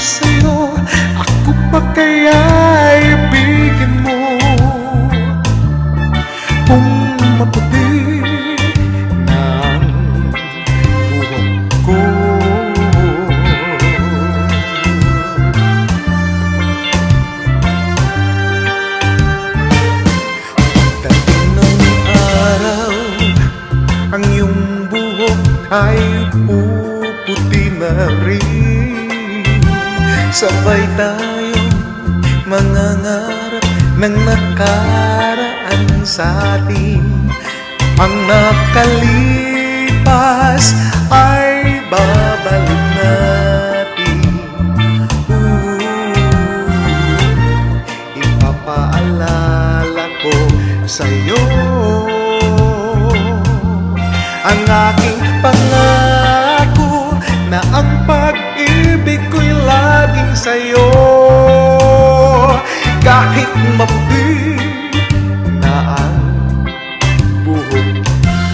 sa'yo, ako pa kaya ibigin mo? Kung maputi ng buhok ko, pagdating ng araw, ang iyong buhok ay puputi na rin. Sabay tayong mangangarap ng nakaraan sa atin. Ang nakalipas ay babalik natin. Ipapaalala ko sa'yo ang aking pangako na ang pag-ibig ko'y laging sa'yo. Kahit maputi na ang buhok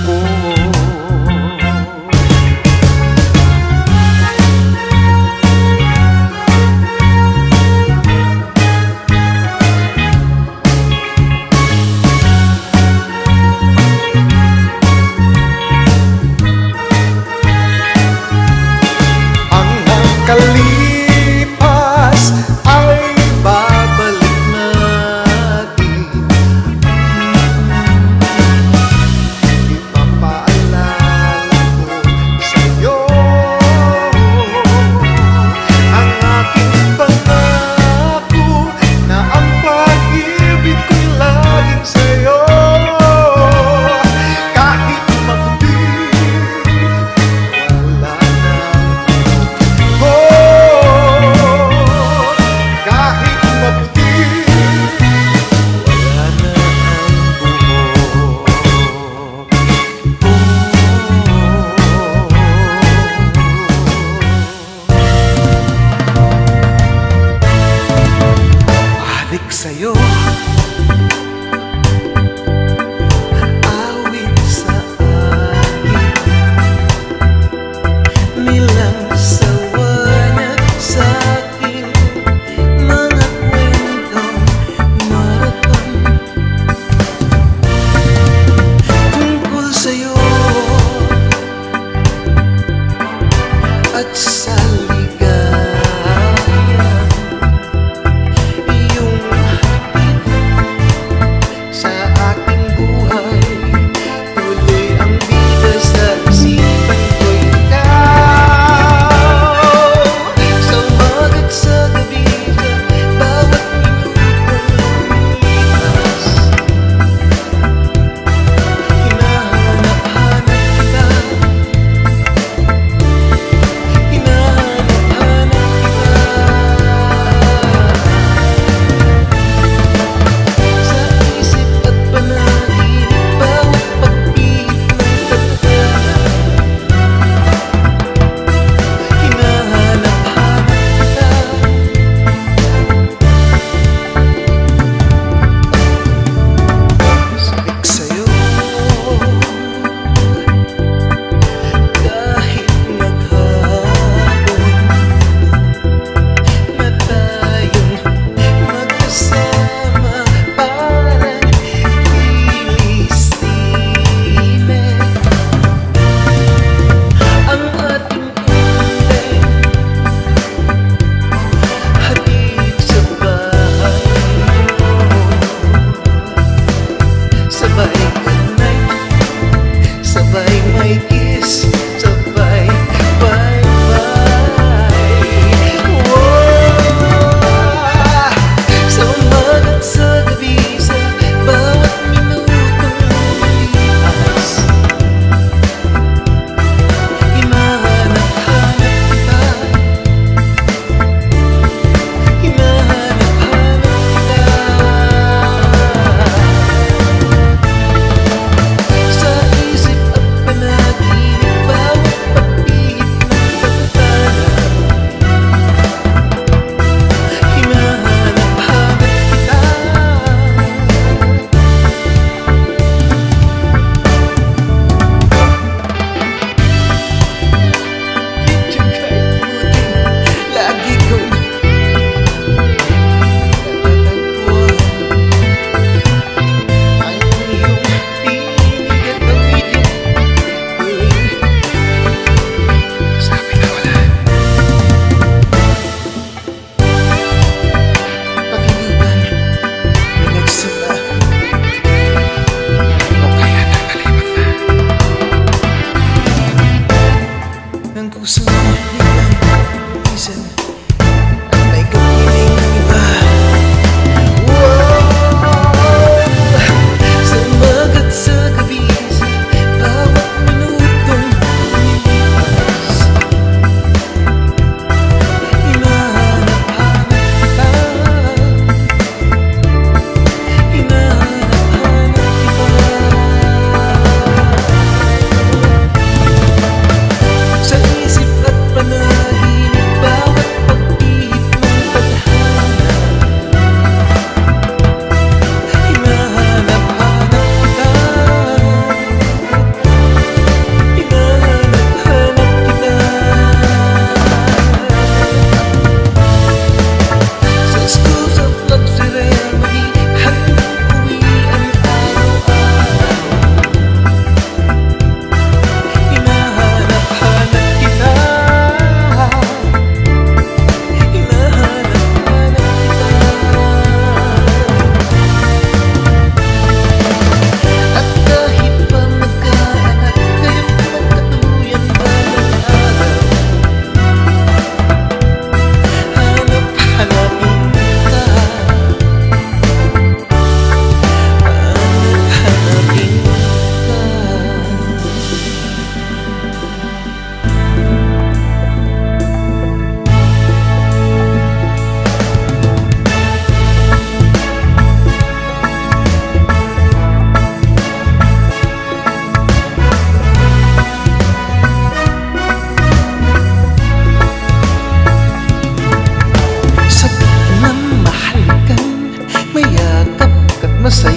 ko. Ang nakalipas ay babalik natin.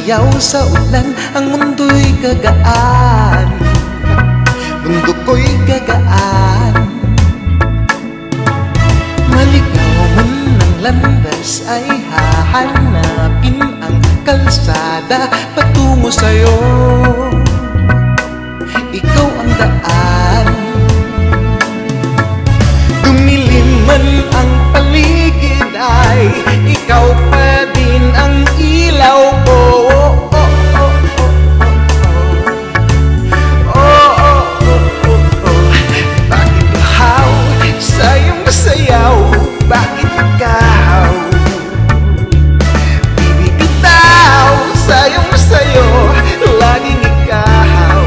sayaw sa ulan, ang mundo'y gagaan, mundo ko'y gagaan. Maligaw man ng landas ay hahanapin ang kalsada patungo sa'yo. Ikaw ang daan. Dumilim man ang paligid ay ikaw pa din ang ilaw ko. Bakit uhaw sa iyong sayaw? Bakit ikaw bibitaw sa iyong sayo? Laging ikaw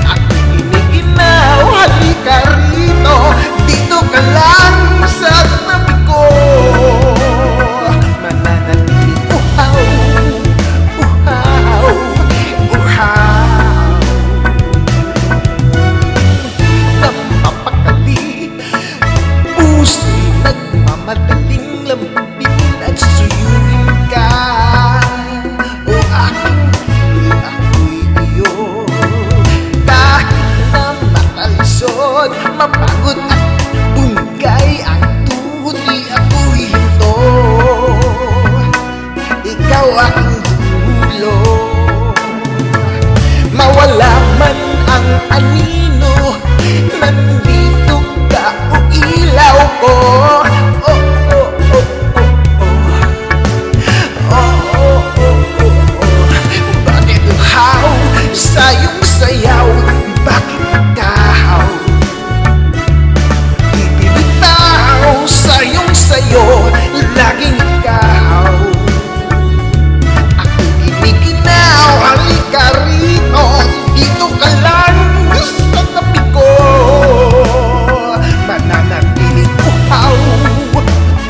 ang giniginaw. Halika rito, dito ka lang sa tabi ko. Mananatili uhaw, uhaw, uhaw. Napapakali, puso'y nagmamadaling lambing at suyuin ka. O aking ako'y iyo. Kahit na matalisod, mapagod at bungay ang tuhod, di ako'y hinto. Ikaw aking dulo. Mawala man ang anino, nandito ka o ilaw ko. Oh, oh, oh, oh, oh. Oh, oh, oh, oh, oh. Bakit uhaw sa iyong sayaw? Bakit ikaw bibitaw sa iyong sayo? Laging ikaw ako giniginaw. Halika rito, dito ka lang sa tabi ko. Mananatiling uhaw,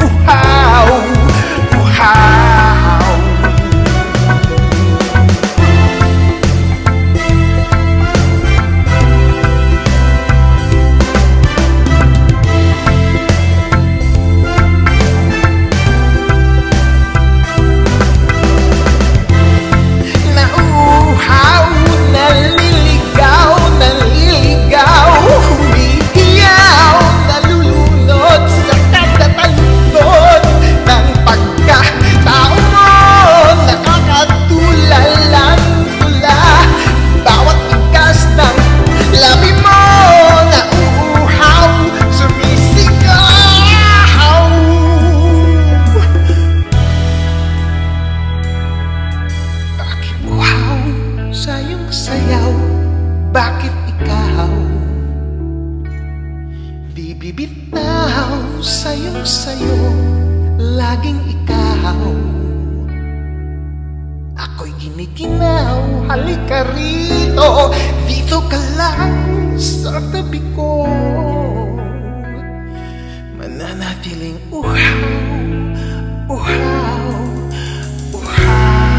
uhaw, uhaw. Nauuhaw, naliligaw, naliligaw, humihiyaw, nalulunod sa katatalunod ng pagkatao mo. Nakakatulalang tula bawat ikas ng labi mo. Nauuhaw, sumisigaw. Bakit uhaw sa iyong sayaw? Bakit ikaw bibitaw sa iyong sayo? Laging ikaw ako'y giniginaw. Halika rito, dito ka lang sa tabi ko. Mananatiling uhaw, uhaw, uhaw.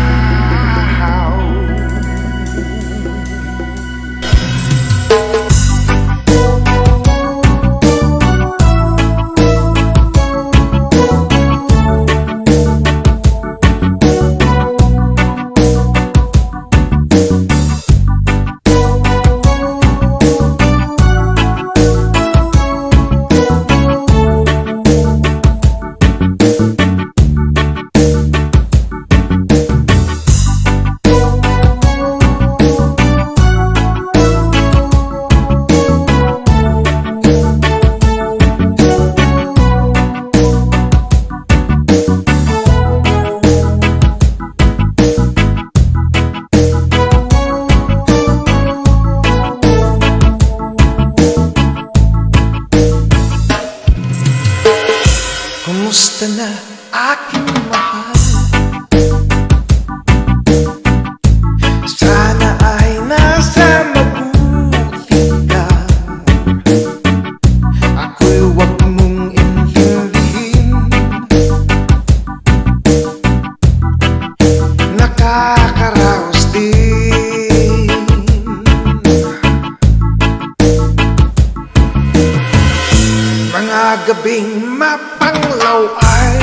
Kumusta na aking mahal? Sana ay nasa mabuti ka. Ako'y huwag mong intindihin. Nakakaraos din. Mga gabing mapanglaw ay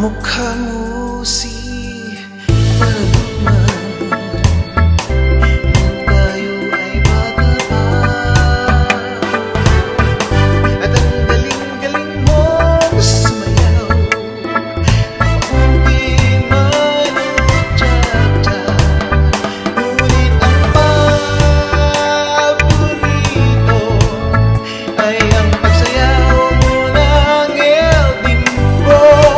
Mukhamu si Pagman, tayo ay bata pa, at ang galing-galing mong sumayaw. Hindi man tiyata, ngunit ang paborito ay ang pagsayaw mo ng El Bimbo.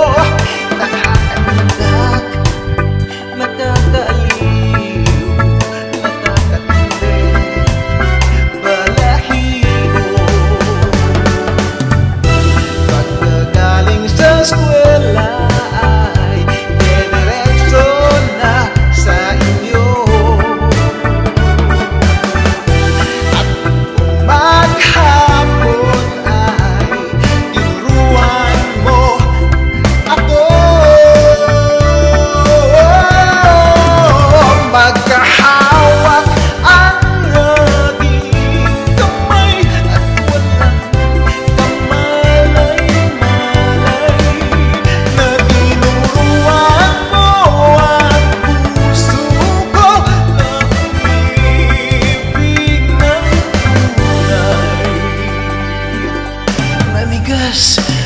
Eskwela ay diretso na sa inyo, at kung maghapon ay tinuruan mo ako. Magkahawak ang aking kamay at walang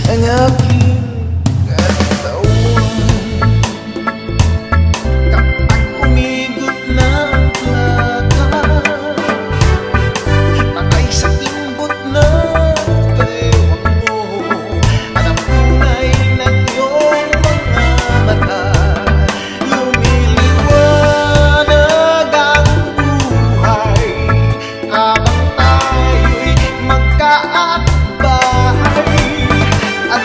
ang aking katawan kapag umigot na ang plaka, patay sa imbot na taywak mo, at ang tunay ng iyong mga mata. Lumiliwanag ang buhay habang tayo'y magkaakbahay, at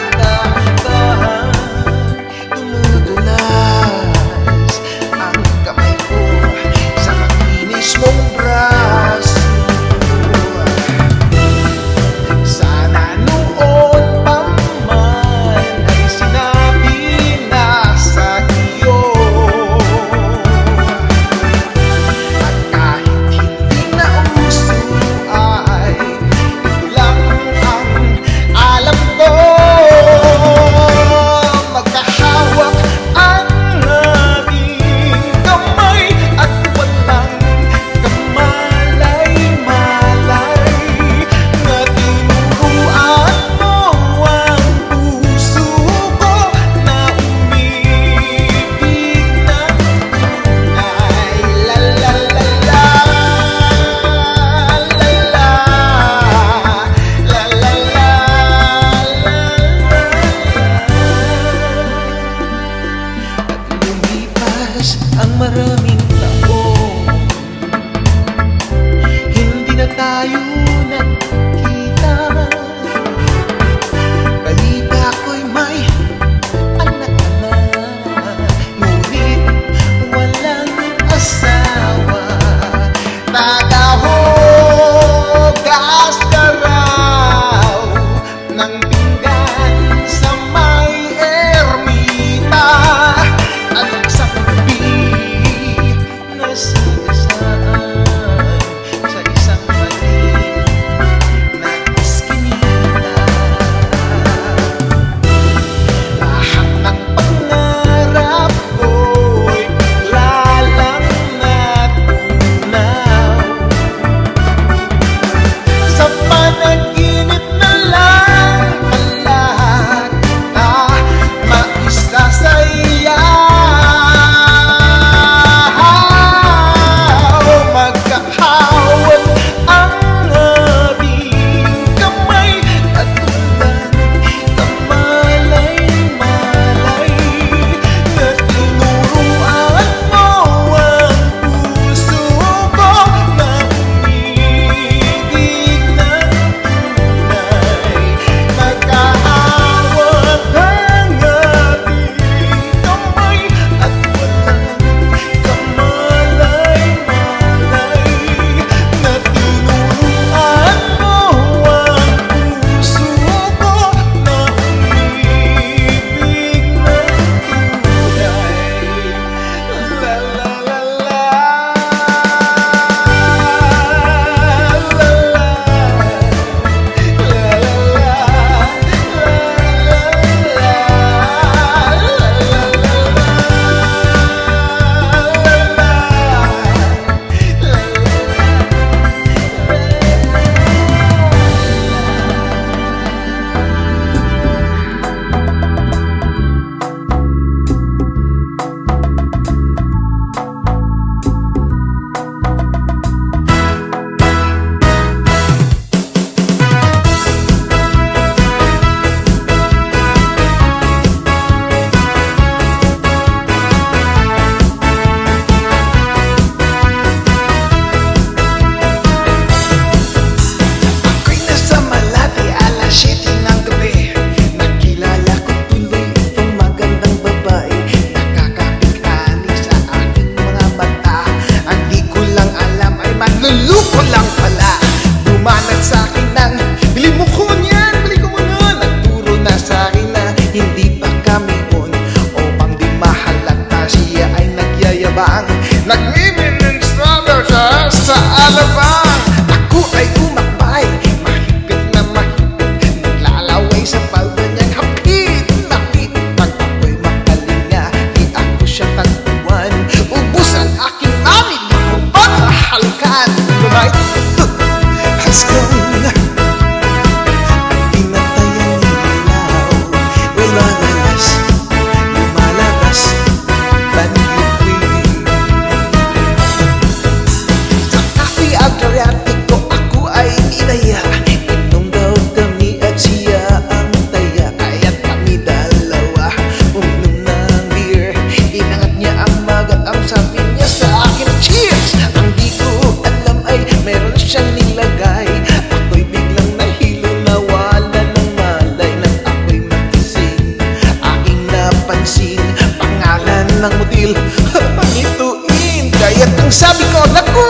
papel Panituin, kaya't ang sabi ko, naku,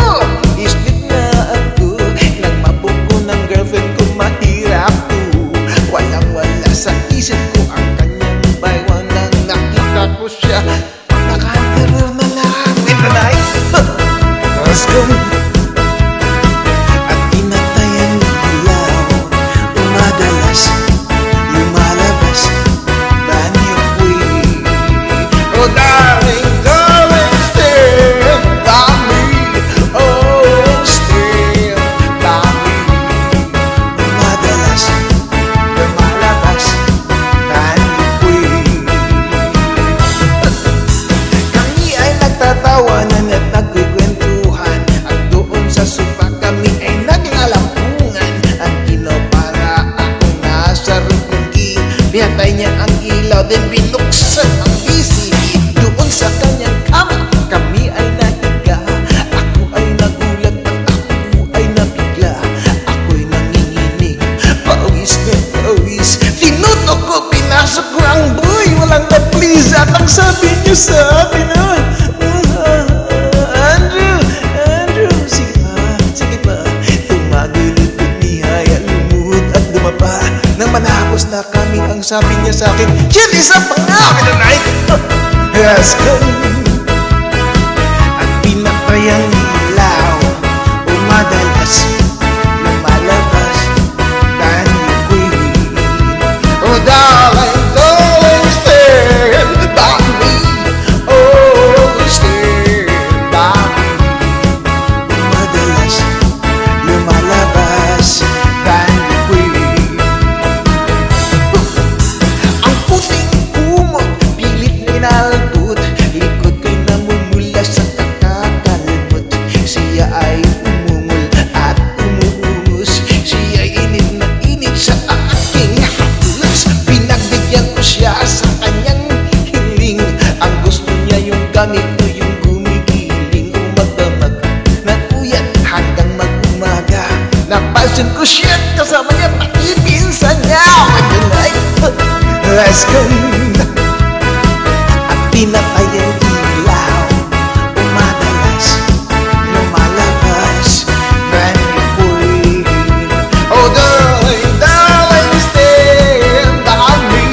islit na ako nang mabuko ng girlfriend ko, mahirap to. Walang-wala sa isip ko ang kanyang baywan nang nakita ko siya. Nakaterror na lang. Wait na na let's go. At pinatay ang ilaw, umadalas, lumalabas, banyo queen. Oh darling, darling, stand by me. Oh, stand by me. Umadalas, lumalabas, banyo queen. Kami ay nagtatawanan at nagkukwentuhan, at doon sa sofa kami ay naging alampungan. Ang ilaw para akong nasa rugunggi, pinatay niya ang ilaw, then binuksan ang PC. Doon sa kanyang kama, kami ay nahiga. Ako ay nagulat at ako ay nabigla. Ako'y nanginginig, pawis na pawis. Tinutok ko, pinasok ko ang boy, walang na-please. At ang sabi niya sa akin, Andrew, sige pa. Tumagulot at nihaya, lumuhod at dumapa. Nang manapos na kami, ang sabi niya sa akin, yan isa pa nga, pinanay. Let's go. At pinatay ang ilaw, umadalas, lumalabas, banyo queen. Oh darling, darling, stand by me. Oh, stand by me. Umadalas, lumalabas, banyo queen. Ang puting kumot, pilit ninalbut, likod ko'y namumula sa kakakalbot. Siya ay umungol at umuungos, siya'y init na init sa aking haplos. Pinagbigyan ko siya sa kanyang hiling, ang gusto niya yung ganito, yung gumigiling. Umagdamag, nagpuyat hanggang mag-umaga. Napansin ko siya kasama niya, pati pinsan niya. Let's go. At pinatay ang ilaw, umadalas, lumalabas, banyo queen. Oh darling, darling, stand by me.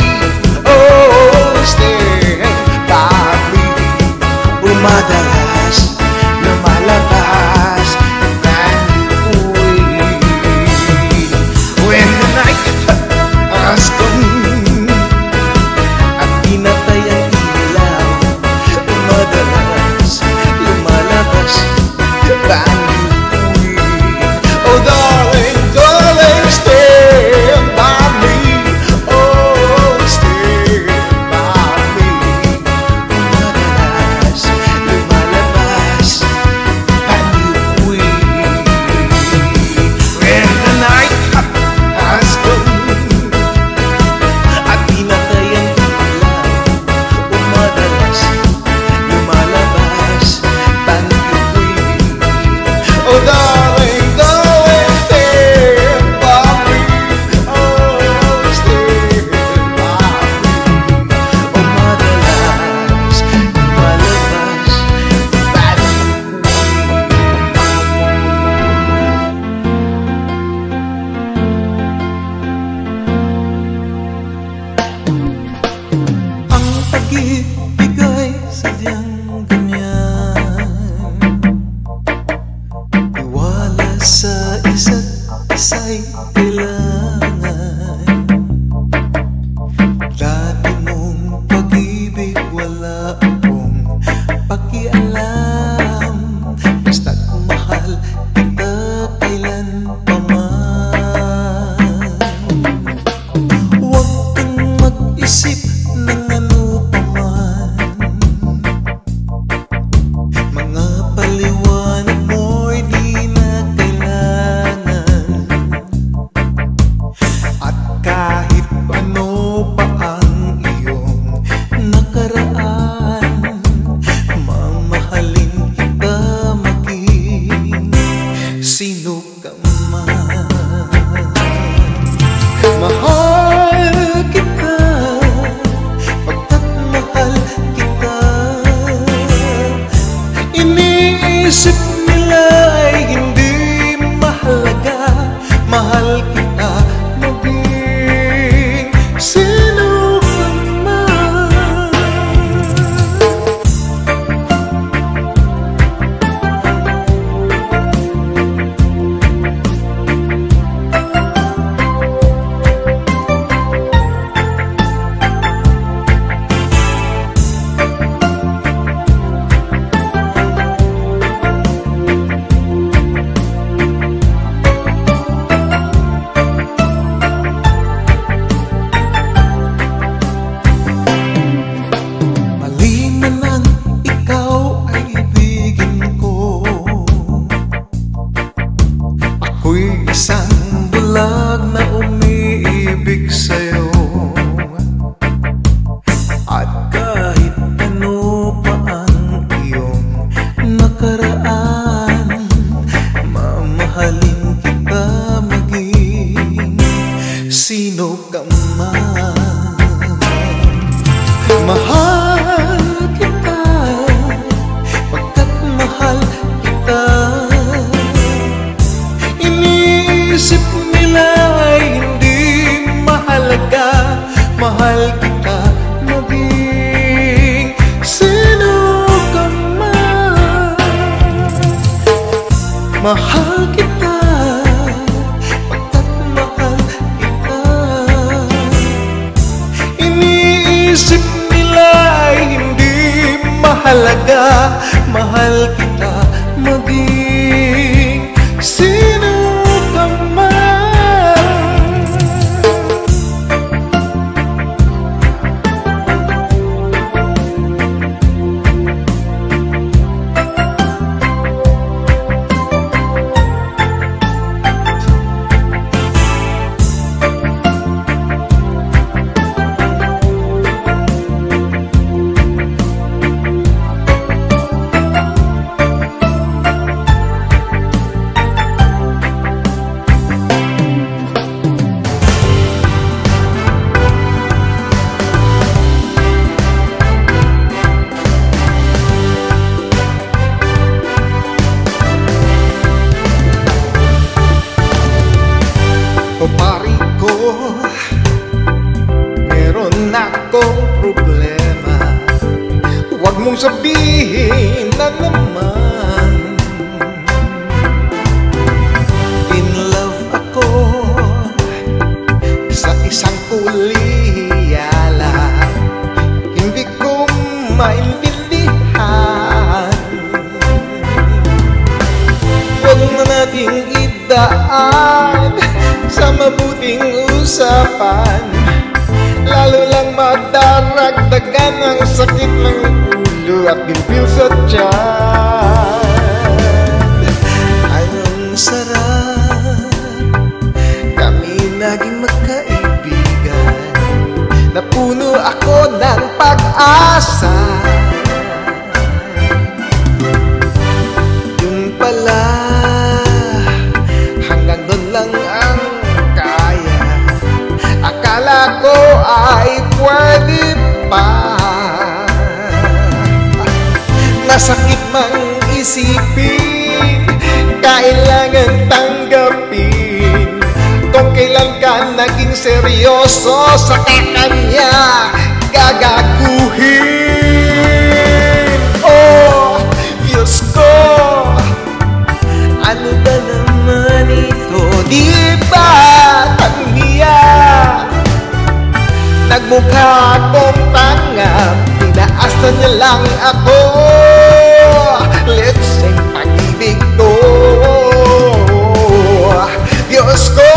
Oh, stand by me. Umadalas, lumalabas, banyo queen. When the night has come, at pinatay ang ilaw, umadalas, lumalabas, banyo queen. Oh darling, darling, stand by me. Oh, stand by me. Umadalas, lumalabas, banyo queen. When the night has come, at pinatay ang ilaw, umadalas, lumalabas, banyo queen. Oh darling, darling, stand by me. Oh, stand by me. Umadalas, lumalabas, banyo ang pag-ibigay sadyang ganyan, iwala sa isa't isa'y kailangan. Dati mong pag-ibig, wala akong pakialam. Basta't mahal kita kailan pa man. Huwag kang mag-isip ng ano pa man, mga paliwanag mo'y di na kailangan. At kahit ano pa ang iyong nakaraan, mahal kita maging sino ka man. Mahal kita, pagkat mahal kita. Iniisip nila ay hindi mahalaga. Mahal kita maging sino ka man. O pari ko, meron akong problema. Huwag mong sabihin na naman in love ako sa isang kuliyala. Hindi ko maintindihan. Huwag na nating idaan sa mabuting usapan, lalo lang madaragdagan ang sakit ng ulo at bilbil sa tiyan. Anong sarap kami naging magkaibigan, napuno ako ng pag-asa. Yun pala, hanggang doon lang ang kaya. Akala ko ay pwede pa. Nasakit mang isipin, kailangan tanggapin. Kung kailan ka naging seryoso, saka kanya gagaguhin. Oh, Diyos ko, ano ba naman ito? Di ba tanghiya? Nagmukha akong tanga, pinaasan niya lang ako. Let's say pag-ibig ko. Diyos ko,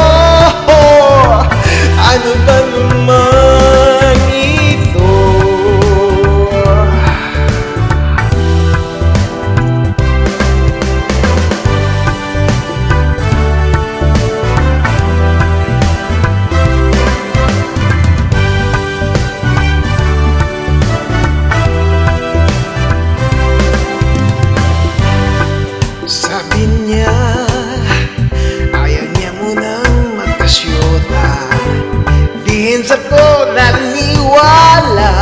ano ba naman ito? Sabi niya, ayaw niya munang magkasyota. Dihin sa ko naniwala.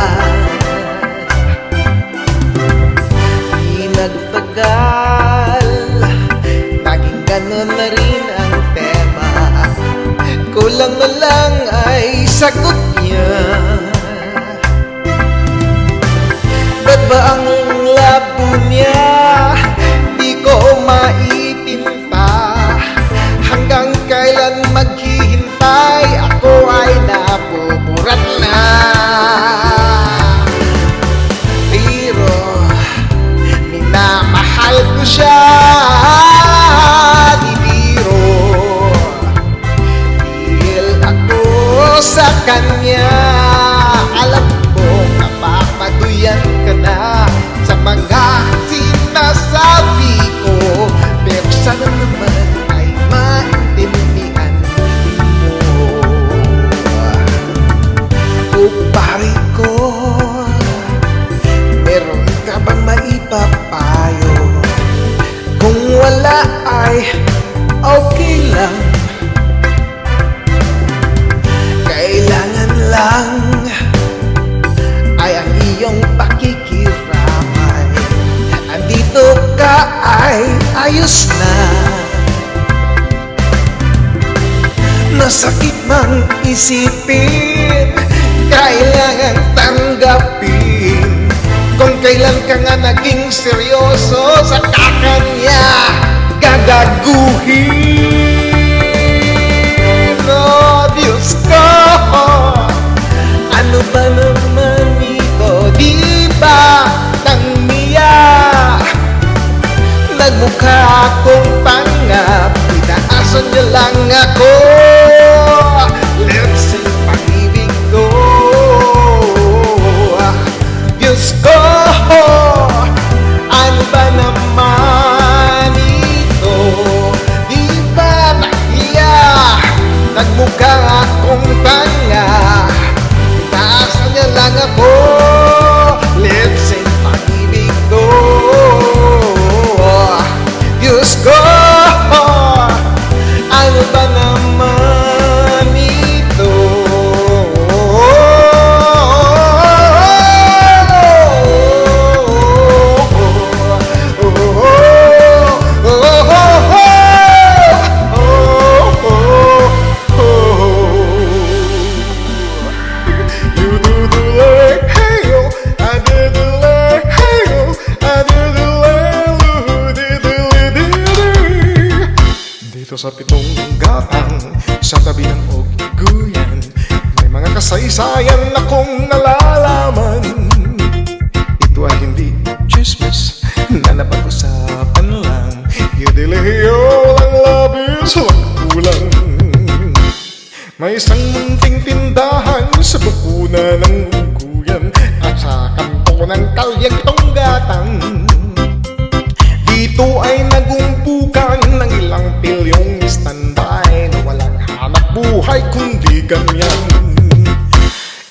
Di nagtagal, naging ganun na rin ang tema. Kulang na lang ay sagot niya. Ba't ba ang labo niya di ko maitinta? Hanggang kailan maghihintay, ako ay nabuburat na. Pero minamahal ko siya, di biro. Dahil ako sa kanya, alam ko napapatuyan ka na sa mga sinasabi ko. Pero sana naman ay maintindihan mo. O pari ko, meron ka bang maipapayo? Kung wala ay okay lang. Kailangan lang ay ang iyong pakikiramay. Andito ka ay ayos na. Masakit mang isipin, kailangan tanggapin. Kung kailan ka nga naging seryoso, sa kanya gagaguhin. Oh, Diyos ko, ano ba naman ito? Di ba tangmiya? Nagmukha akong tanga, pinaasan niya lang ako. Let's sing pag-ibig ko. Diyos ko, ano ba naman ito? Di ba nahiya? Nagmukha akong tanga, pinaasan niya lang ako. Let's sing pag-ibig ko. Diyos ko, ano ba naman ito? Sa pitong gatang sa tabi ng Ugguyan, may mga kasaysayan akong nalalaman. Ito ay hindi chismis na napag-usapan lang. Yudiliyo lang labis, walang kulang. May isang munting tindahan sa bukuna ng Ugguyan at sa kanto ng kalyang itong gatang. Dito ay nagumpukan ng ilang pilyong standby na walang hanap buhay kundi ganyan.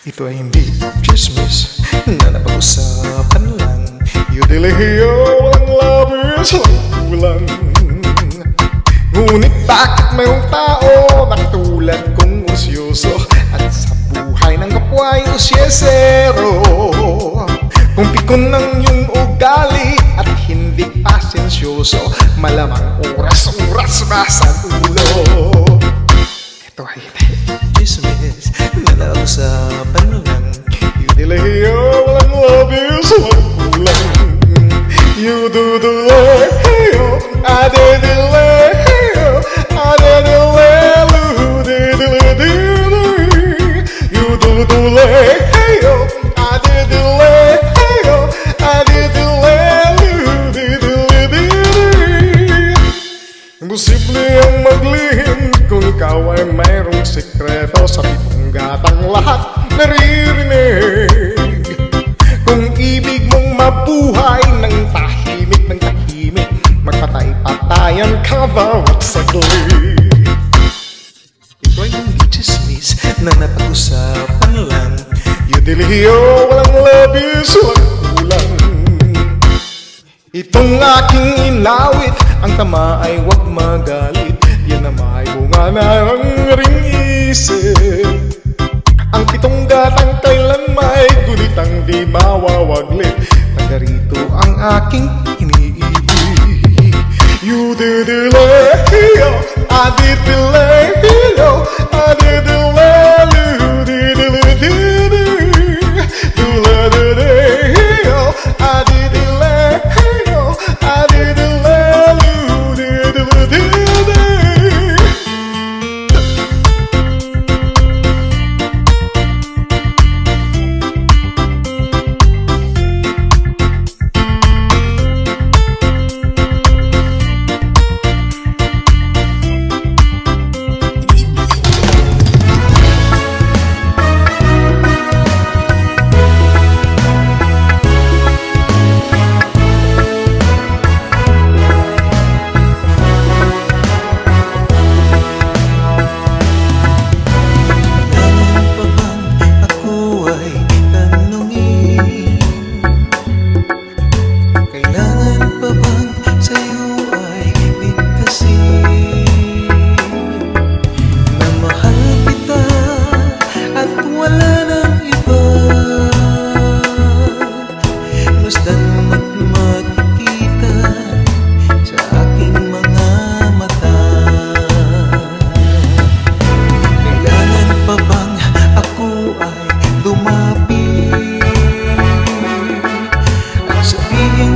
Ito ay hindi chismis na napag-usapan lang. Yudiliyo walang labis, walang kulang. Ngunit bakit mayroong tao na katulad kong usyoso at sa buhay ng kapwa ay usyesero? Kung pikon ng iyong ugali at hindi pasensyoso, malamang oras-oras nasa ulo. Ito ay chismis na nausapan lang. Yudiliyo walang labis, walang kulang. Yududuleyo, adedileyo, adedilelu, didilidili. Yududuleyo, adedileyo, adedilelu, didilidili. Imposible ang maglihim kung ikaw ay mayroong sikreto. Sa pitong gatang lahat naririnig. Kung ibig mong mabuhay ng tahimik, magpatay-patayan ka bawat saglit. Ito ay hindi chismis na napag-usapan lang. Yudiliyo walang labis, walang kulang. Itong aking inawit, ang tama ay huwag magalit. Yan na may bunga na ang ring isip. Ang pitong gatang kailan may gunitang di mawawaglit. Nagarito ang aking iniibig. Yudidileyo, adidileyo, adidilelu, didilididi. Duladideyo, adidileyo, adidilelu, didilididi.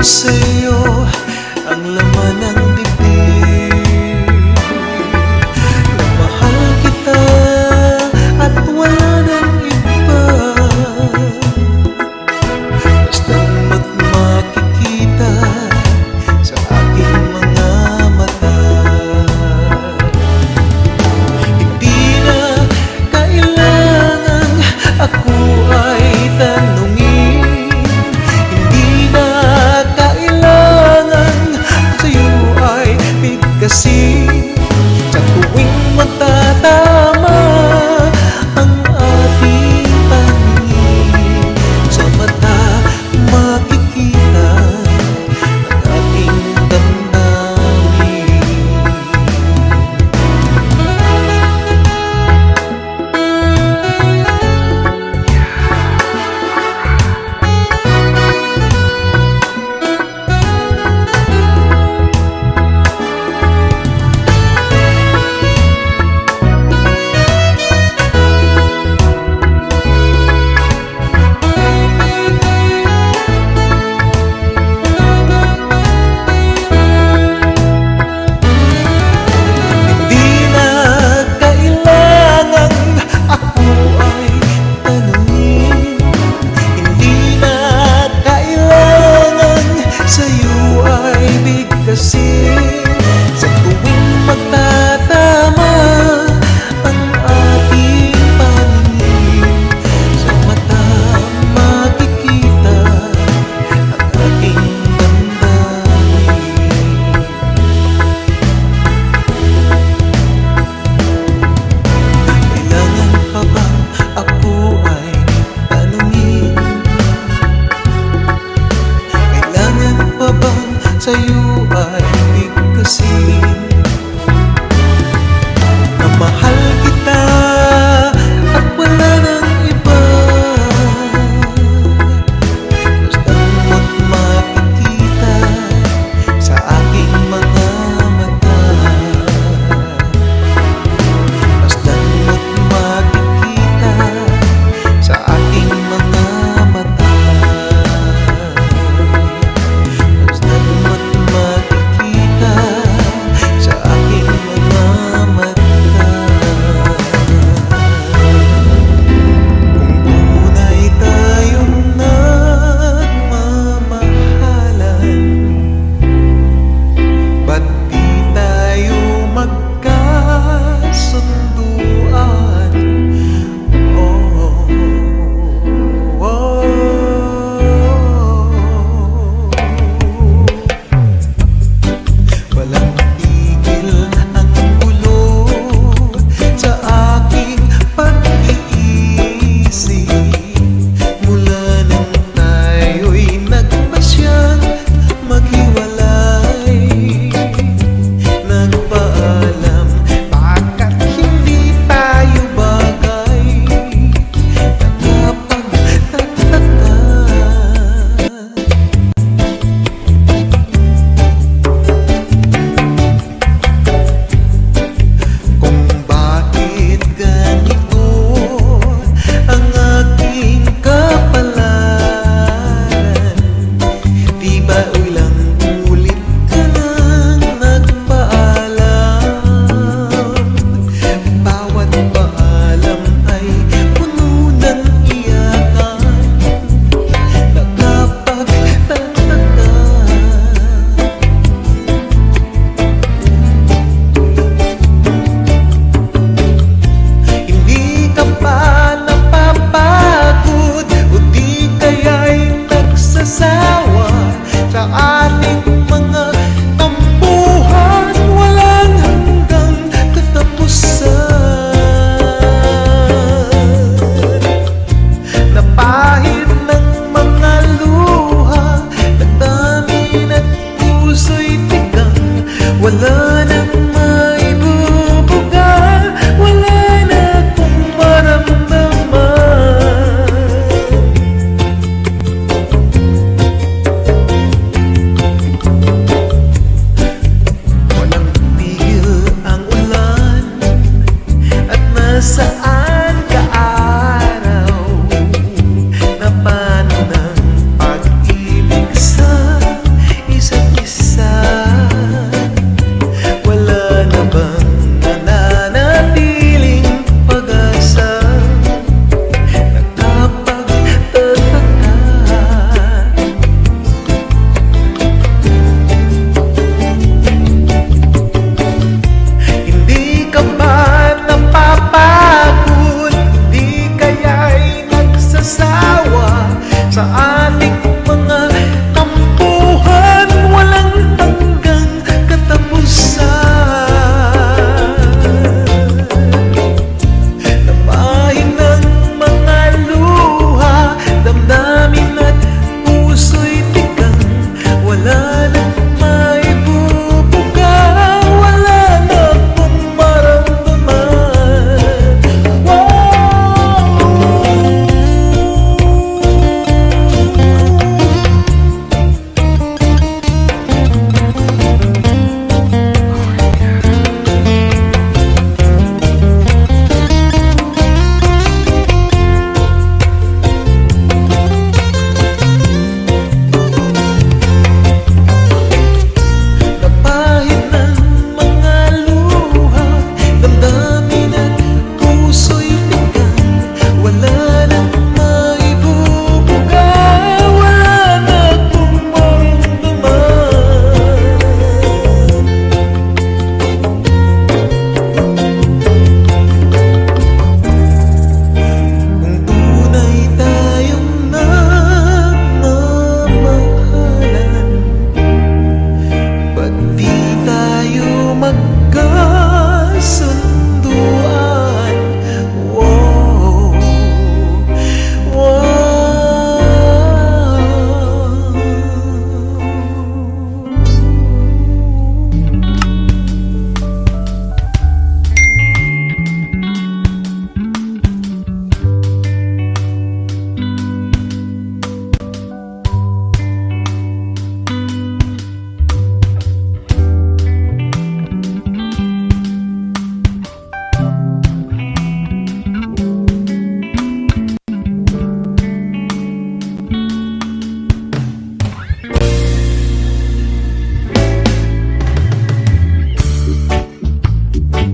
sa'yo ang laman ng dibdib, na mahal kita at wala nang iba. Basta't makikita sa aking mga mata, hindi na kailangang ako ay tanungin, hindi na kailangan sa ating mga tampuhan, walang hanggang katapusan. Napahin ng mga luha, damdamin at puso'y tigang, wala nang maibubuga, wala na pong maramdaman. Napahin ng mga luha, damdamin at puso'y tigang, wala nang maibubuga, wala na pong maramdaman. Kung tunay tayong nagmamahalan, ba't di tayo magkasunduan? Wow,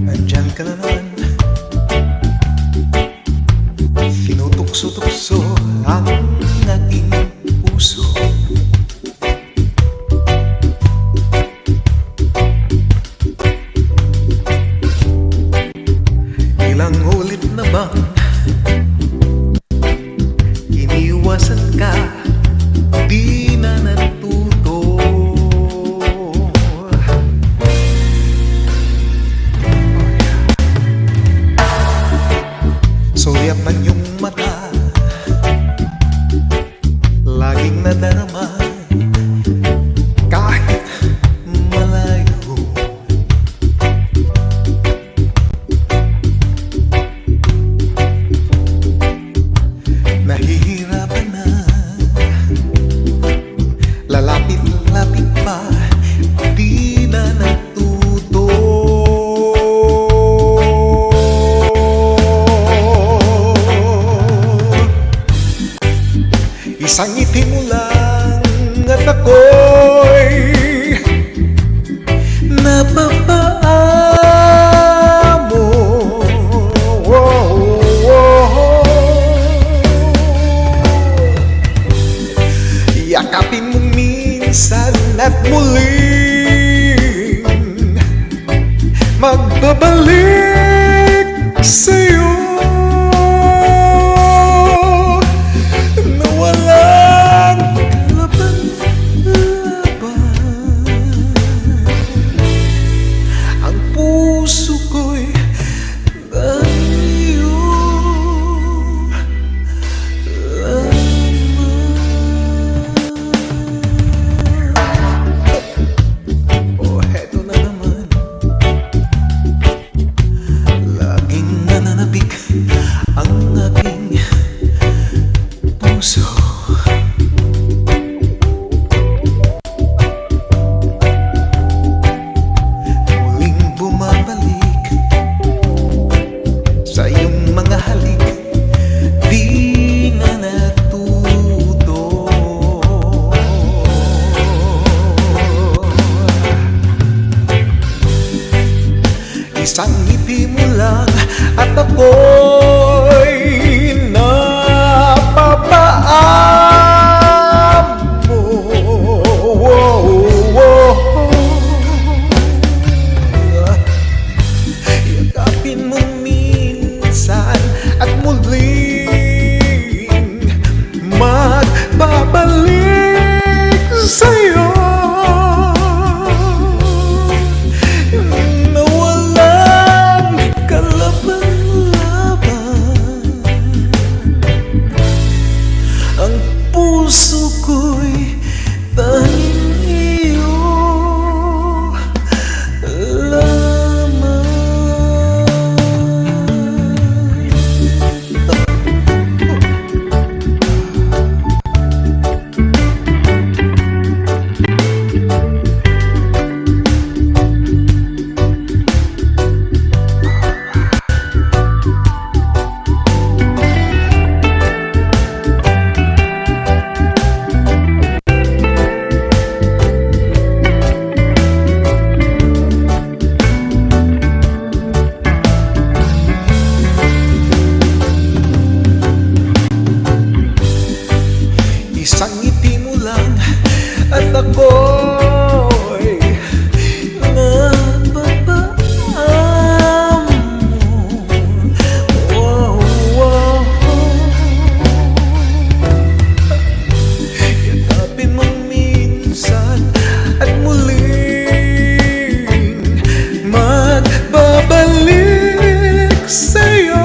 andyan ka na naman, tinutukso-tukso ang aking puso. Ilang ulit na bang iniwasan ka, di na natuto? Sulyap ng iyong mata, laging nadarama kahit malayo. Nahihirapan na, lalapit-lapit pa, di na natuto. Isang ngiti mo lang at ako'y napapaamo. Yakapin mo minsan at muling magbabalik sa'yo. Isang ngiti mo lang at ako'y napapaamo. Yakapin mo minsan at muling mag puso ko'y tanging iyo lamang. Isang ngiti mo lang at ako'y napapaam mo. Wow, wow. Yakapin mo minsan at muling magbabalik sa'yo.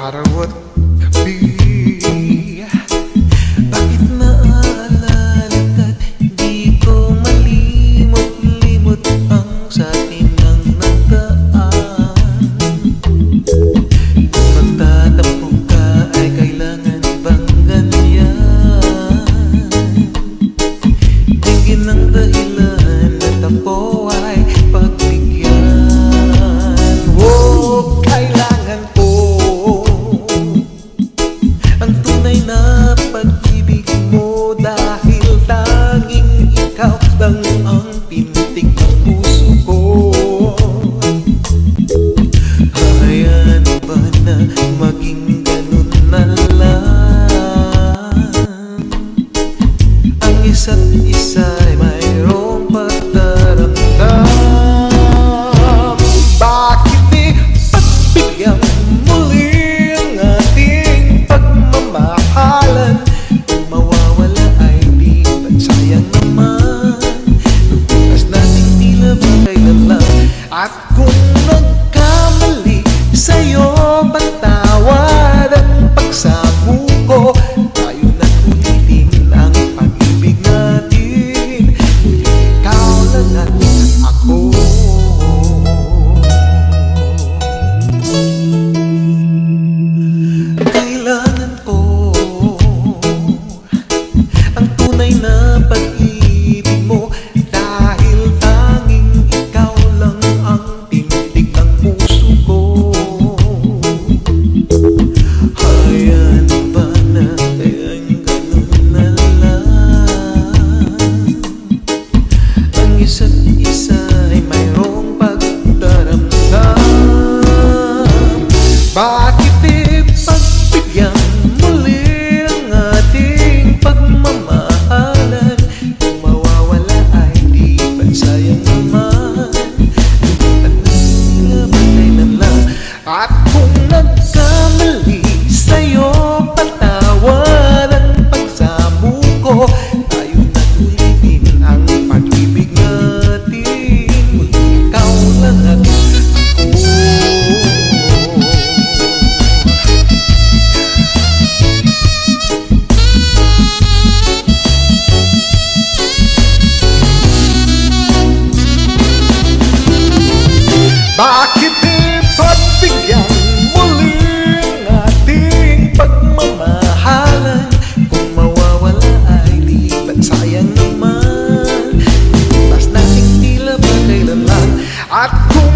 Arawat gabi, bakit naalala ka't di ko malimot-limot ang sa atin ng nagdaan? Kung magtatampo ka ay kailangan bang ganyan? Tingin ng dahilan at ako ay pagbigyan. Huwag kailangan po ang tunay na pag-ibig mo, dahil tanging ikaw lang ang tintig ng puso ko. Hayaan ba na maging ganun na lang? Ang isa't isa ay mayroong pagdaramdam. Bakit di pagbigyan muli ang ating pagmamahalan? Kung mawawala ay di ba't sayang naman? Lubukas nating tila ba kailan lang? At kung nagkamali sa'yo, patawad ang pagsamo ko. Tayo na ulitin ang pag-ibig natin. Ikaw lang at ako. Kailangan ko ang tunay na pag-ibig mo, dahil tanging ikaw lang ang tindig ng puso ko. Hayaan ba na kayang ganun na lang? Ang isa't isa ay mayroong pagdaramdam. Bakit di pagbigyan muli ang ating pagmamahalan? Kung mawawala ay di ba't sayang naman? At tila ba kailan lang? At kung nagkamali sa'yo, patawad ang pagsamo ko. Tayo na ulitin ang pag-ibig natin. Ikaw lang at ako. Bakit di pagbigyan muli ang ating pagmamahalan? Kung mawawala ay di ba't sayang naman? Bukas nating tila ba kailan lang? At kung